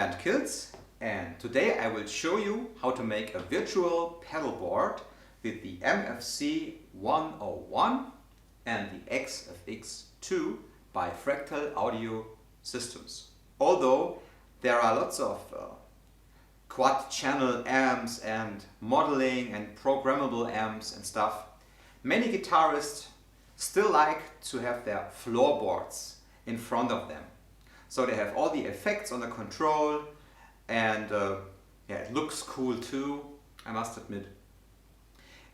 Bernd Kilz, and today I will show you how to make a virtual pedalboard with the MFC101 and the AxeFx2 by Fractal Audio Systems. Although there are lots of quad channel amps and modeling and programmable amps and stuff, many guitarists still like to have their floorboards in front of them. So they have all the effects on the control, and yeah, it looks cool too, I must admit.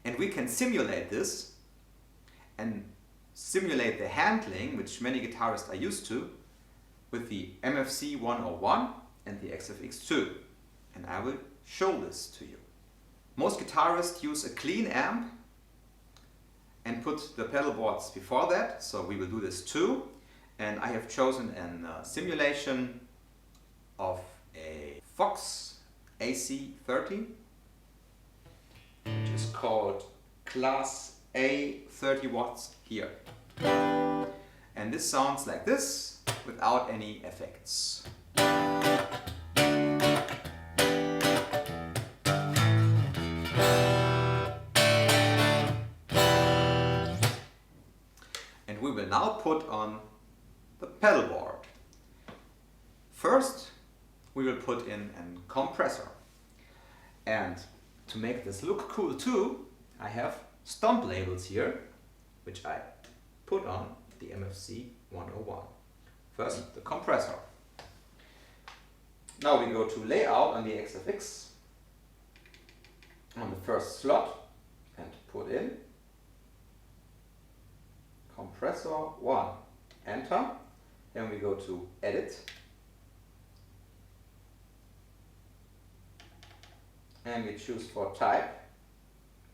And we can simulate this and simulate the handling, which many guitarists are used to, with the MFC101 and the AxeFx2. And I will show this to you. Most guitarists use a clean amp and put the pedal boards before that, so we will do this too. And I have chosen a simulation of a Fox AC30, which is called Class A 30 watts here. And this sounds like this without any effects. And we will now put on the pedal board. First, we will put in a compressor. And to make this look cool too, I have stomp labels here, which I put on the MFC101. First, the compressor. Now we go to layout on the AxeFx on the first slot and put in compressor 1. Enter. Then we go to edit. And we choose for type,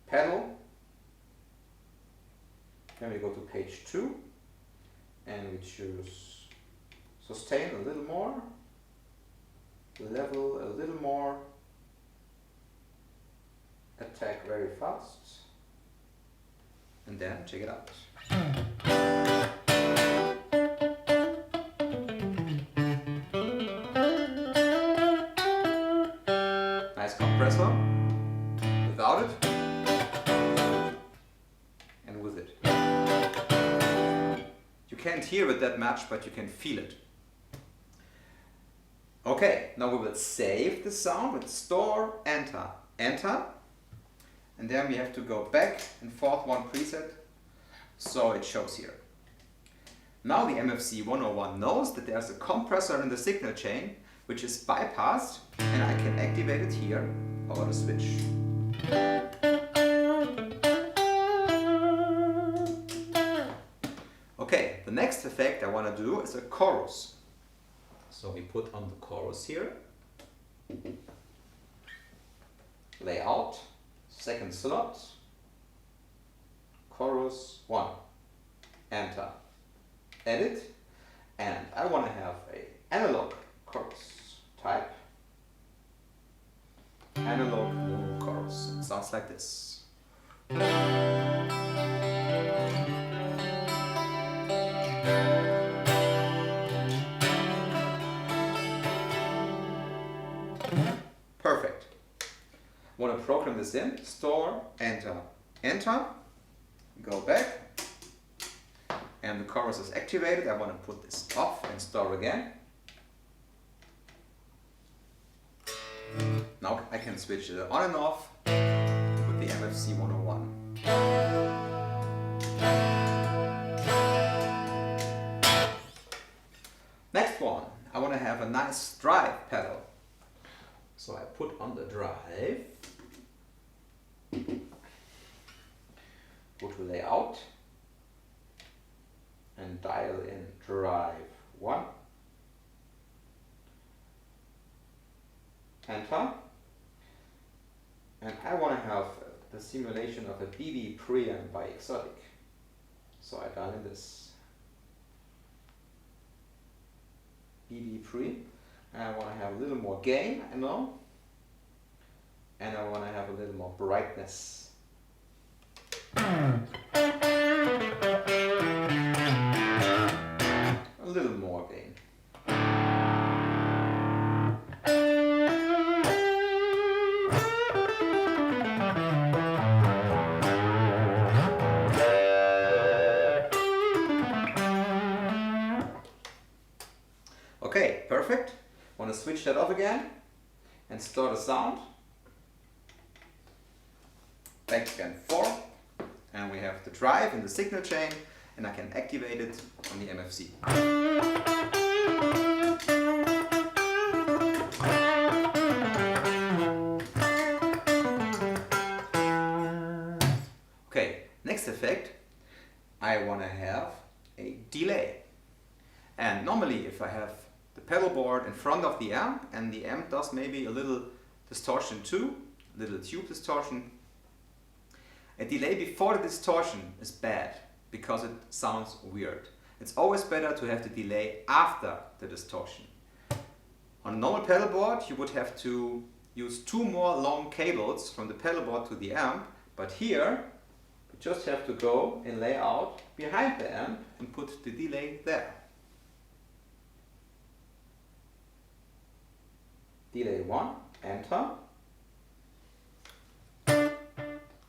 pedal. Then we go to page 2 and we choose sustain a little more, level a little more, attack very fast, and then check it out. Nice compressor, without it, and with it. You can't hear it that much, but you can feel it. Okay, now we will save the sound with store, enter, enter. And then we have to go back and forth one preset, so it shows here. Now the MFC101 knows that there's a compressor in the signal chain, which is bypassed, and I can activate it here over the switch. Okay, the next effect I want to do is a chorus. So we put on the chorus here. Layout, second slot, chorus 1. Enter. Edit. And I want to have an analog chorus. Type. Analog mono chorus. It sounds like this. Perfect. Want to program this in, store, enter, enter, go back, and the chorus is activated. I want to put this off and store again. Now I can switch it on and off with the MFC101. Next one, I want to have a nice drive pedal. So I put on the drive, go to layout, and dial in drive 1. Enter. And I want to have the simulation of a BB preamp by Exotic. So I dial in this BB pre. And I want to have a little more gain, I know. And I want to have a little more brightness. A little more gain. perfect. Want to switch that off again and store the sound. Back and forth. And we have the drive in the signal chain, and I can activate it on the MFC. Okay, next effect, I want to have a delay. And normally if I have the pedal board in front of the amp and the amp does maybe a little distortion too, little tube distortion, a delay before the distortion is bad because it sounds weird. It's always better to have the delay after the distortion. On a normal pedal board you would have to use 2 more long cables from the pedal board to the amp, but here you just have to go in layout behind the amp and put the delay there. Delay 1, enter.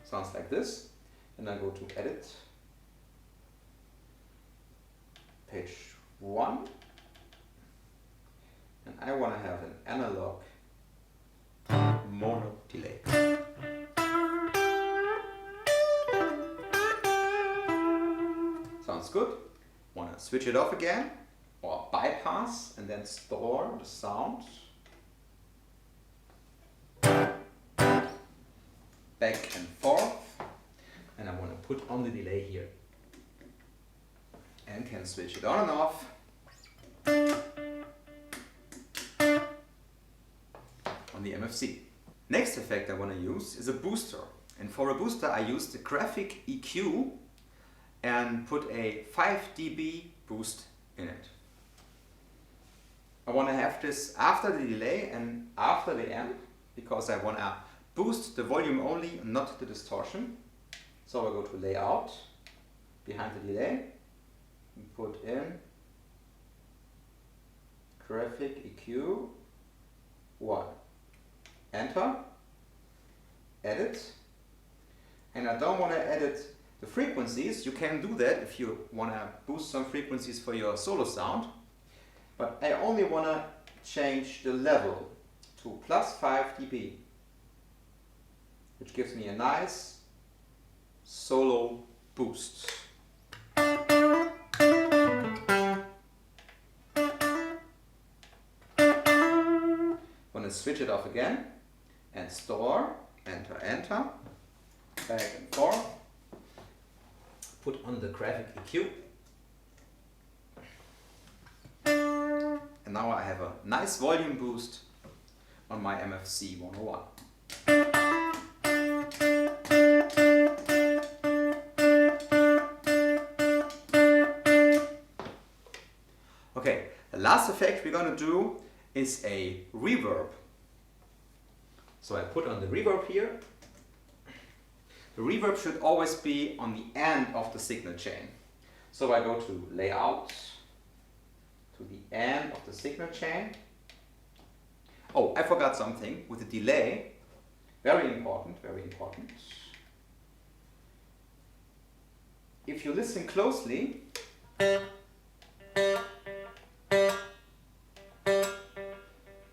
Sounds like this. And I go to edit. Page 1. And I want to have an analog mono delay. Sounds good. Want to switch it off again or bypass and then store the sound. Back and forth, and I want to put on the delay here and can switch it on and off on the MFC. Next effect I want to use is a booster, and for a booster I use the graphic EQ and put a 5 dB boost in it. I want to have this after the delay and after the amp because I want to boost the volume only, not the distortion. So I go to layout, behind the delay, and put in graphic EQ 1. Enter, edit, and I don't want to edit the frequencies. You can do that if you want to boost some frequencies for your solo sound, but I only want to change the level to +5 dB. Which gives me a nice solo boost. Want to switch it off again and store, enter, enter, back and forth, put on the graphic EQ. And now I have a nice volume boost on my MFC101. Okay, the last effect we're going to do is a reverb. So I put on the reverb here. The reverb should always be on the end of the signal chain. So I go to layout, to the end of the signal chain. Oh, I forgot something with the delay. Very important, very important. If you listen closely,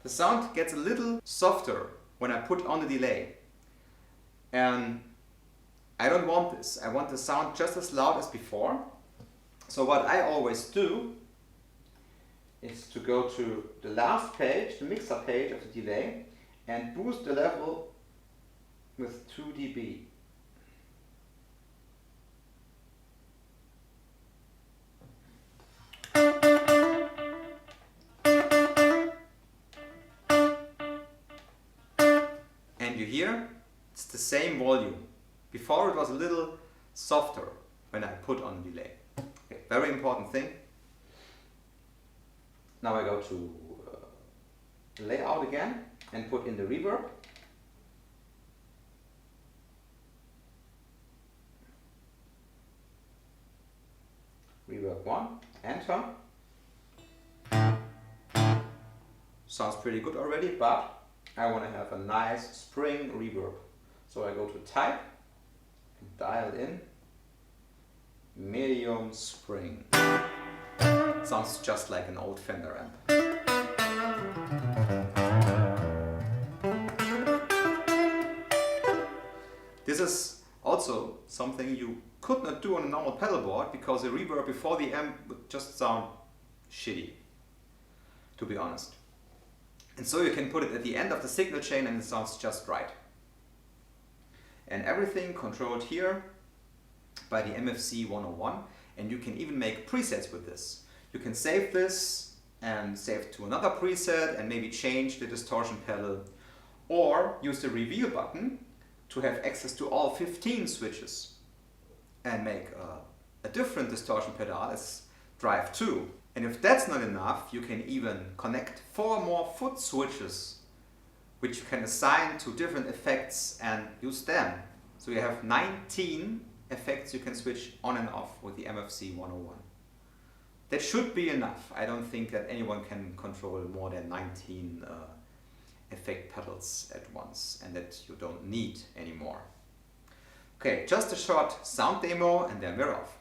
the sound gets a little softer when I put on the delay. And I don't want this. I want the sound just as loud as before. So what I always do is to go to the last page, the mixer page of the delay, and boost the level with 2 dB. And you hear, it's the same volume. Before it was a little softer when I put on the delay. Okay, very important thing. Now I go to layout again and put in the reverb. Reverb 1, enter. Sounds pretty good already, but I want to have a nice spring reverb. So I go to type and dial in medium spring. Sounds just like an old Fender amp. This is also something you could not do on a normal pedalboard because the reverb before the amp would just sound shitty, to be honest. And so you can put it at the end of the signal chain and it sounds just right. And everything controlled here by the MFC101, and you can even make presets with this. You can save this and save to another preset and maybe change the distortion pedal, or use the reveal button to have access to all 15 switches and make a different distortion pedal as drive 2. And if that's not enough, you can even connect 4 more foot switches which you can assign to different effects and use them. So you have 19 effects you can switch on and off with the MFC101. That should be enough. I don't think that anyone can control more than 19 effect pedals at once, and that you don't need anymore. Okay, just a short sound demo and then we're off.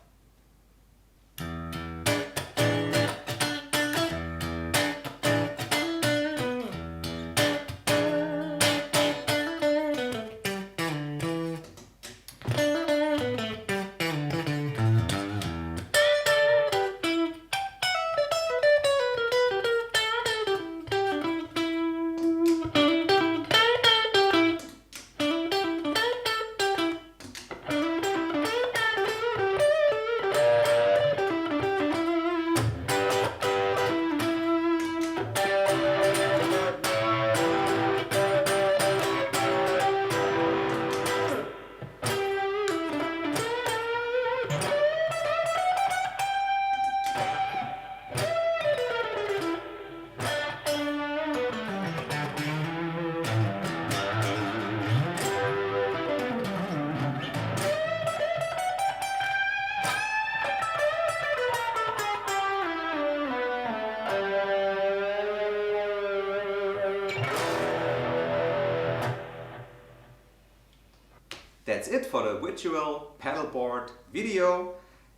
That's it for the virtual pedalboard video.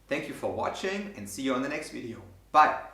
Thank you for watching and see you on the next video. Bye!